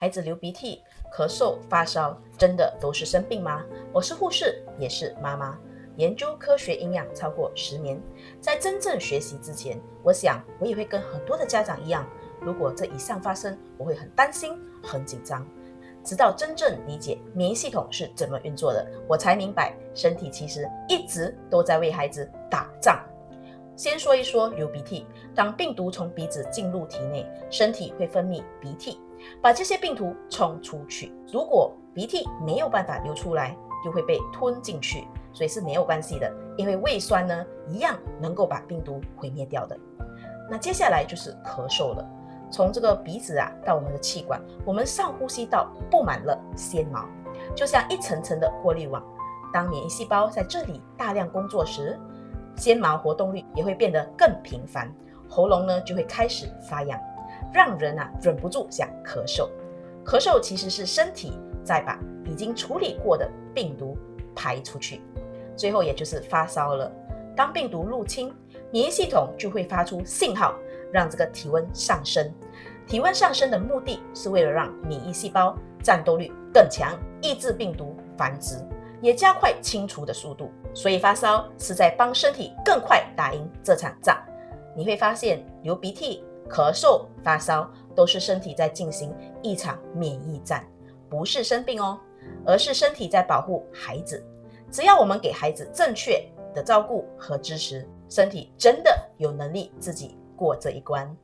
孩子流鼻涕、咳嗽、发烧，真的都是生病吗？我是护士，也是妈妈，研究科学营养超过10年。在真正学习之前，我想我也会跟很多的家长一样，如果这以上发生，我会很担心、很紧张。直到真正理解免疫系统是怎么运作的，我才明白身体其实一直都在为孩子打仗。先说一说流鼻涕。当病毒从鼻子进入体内，身体会分泌鼻涕，把这些病毒冲出去。如果鼻涕没有办法流出来，就会被吞进去，所以是没有关系的，因为胃酸呢一样能够把病毒毁灭掉的。那接下来就是咳嗽了。从这个鼻子到我们的气管，我们上呼吸道布满了纤毛，就像一层层的过滤网。当免疫细胞在这里大量工作时，纤毛活动率也会变得更频繁，喉咙呢就会开始发痒，让人忍不住想咳嗽。咳嗽其实是身体在把已经处理过的病毒排出去。最后也就是发烧了。当病毒入侵，免疫系统就会发出信号，让这个体温上升。体温上升的目的是为了让免疫细胞战斗力更强，抑制病毒繁殖，也加快清除的速度。所以发烧是在帮身体更快打赢这场仗。你会发现流鼻涕、咳嗽、发烧都是身体在进行一场免疫战，不是生病哦，而是身体在保护孩子。只要我们给孩子正确的照顾和支持，身体真的有能力自己过这一关。